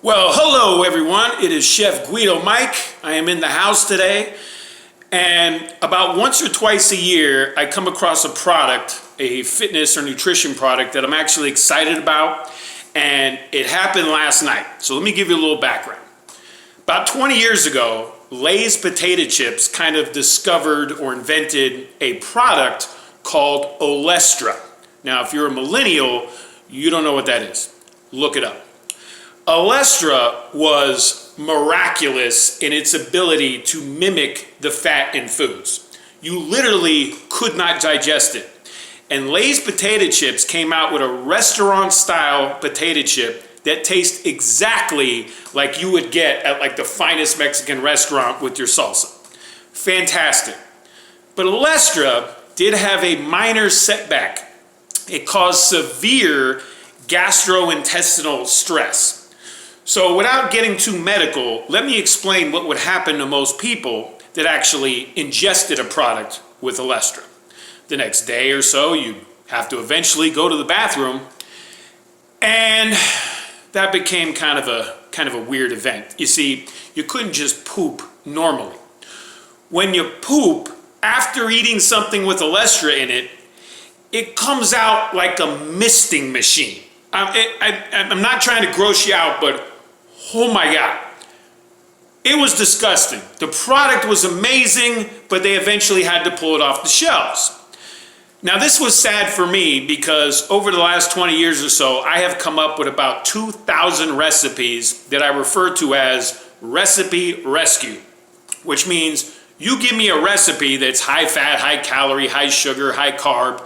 Well, hello everyone. It is Chef Guido Mike. I am in the house today, and about once or twice a year, I come across a product, a fitness or nutrition product that I'm actually excited about, and it happened last night. So let me give you a little background. About 20 years ago, Lay's potato chips kind of discovered or invented a product called Olestra. Now, if you're a millennial, you don't know what that is. Look it up. Olestra was miraculous in its ability to mimic the fat in foods. You literally could not digest it. And Lay's potato chips came out with a restaurant-style potato chip that tastes exactly like you would get at like the finest Mexican restaurant with your salsa. Fantastic. But Olestra did have a minor setback. It caused severe gastrointestinal stress. So without getting too medical, let me explain what would happen to most people that actually ingested a product with Olestra. The next day or so, you have to eventually go to the bathroom, and that became kind of a weird event. You see, you couldn't just poop normally. When you poop after eating something with Olestra in it, it comes out like a misting machine. I'm not trying to gross you out, but oh my God. It was disgusting. The product was amazing, but they eventually had to pull it off the shelves. Now, this was sad for me because over the last 20 years or so, I have come up with about 2,000 recipes that I refer to as Recipe Rescue, which means you give me a recipe that's high fat, high calorie, high sugar, high carb,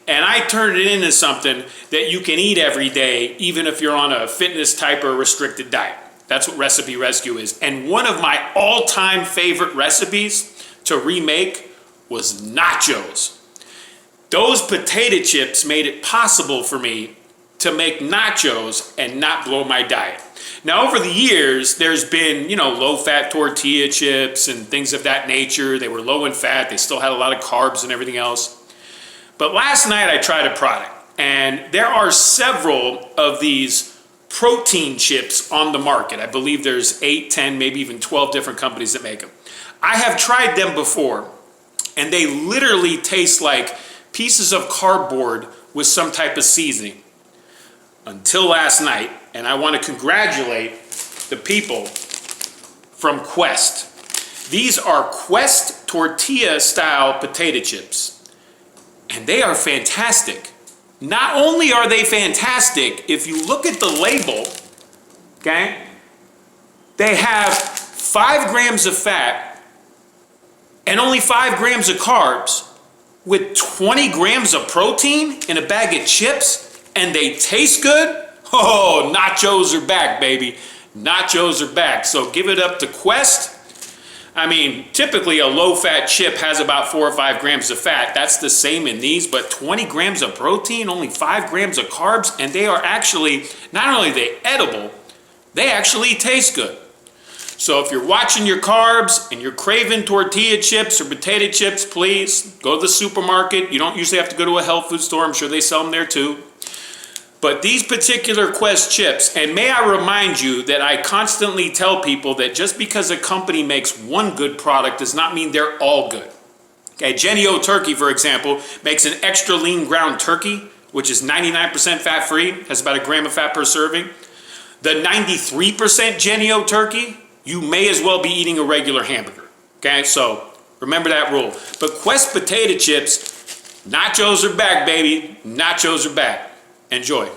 and I turn it into something that you can eat every day, even if you're on a fitness type or restricted diet. That's what Recipe Rescue is. And one of my all-time favorite recipes to remake was nachos. Those potato chips made it possible for me to make nachos and not blow my diet. Now, over the years, there's been, low-fat tortilla chips and things of that nature. They were low in fat. They still had a lot of carbs and everything else. But last night I tried a product, and there are several of these protein chips on the market. I believe there's 8, 10, maybe even 12 different companies that make them. I have tried them before, and they literally taste like pieces of cardboard with some type of seasoning. Until last night, and I want to congratulate the people from Quest. These are Quest tortilla-style potato chips. And they are fantastic. Not only are they fantastic, if you look at the label, okay, they have 5 grams of fat and only 5 grams of carbs with 20 grams of protein in a bag of chips, and they taste good. Oh, nachos are back, baby. Nachos are back. So give it up to Quest. I mean, typically a low-fat chip has about 4 or 5 grams of fat. That's the same in these, but 20 grams of protein, only 5 grams of carbs, and they are actually, not only are they edible, they actually taste good. So if you're watching your carbs and you're craving tortilla chips or potato chips, please go to the supermarket. You don't usually have to go to a health food store. I'm sure they sell them there too. But these particular Quest chips, and may I remind you that I constantly tell people that just because a company makes one good product does not mean they're all good. Okay, Jennie-O Turkey, for example, makes an extra lean ground turkey, which is 99% fat-free, has about 1 gram of fat per serving. The 93% Jennie-O Turkey, you may as well be eating a regular hamburger. Okay, so remember that rule. But Quest potato chips, nachos are back, baby. Nachos are back. Enjoy.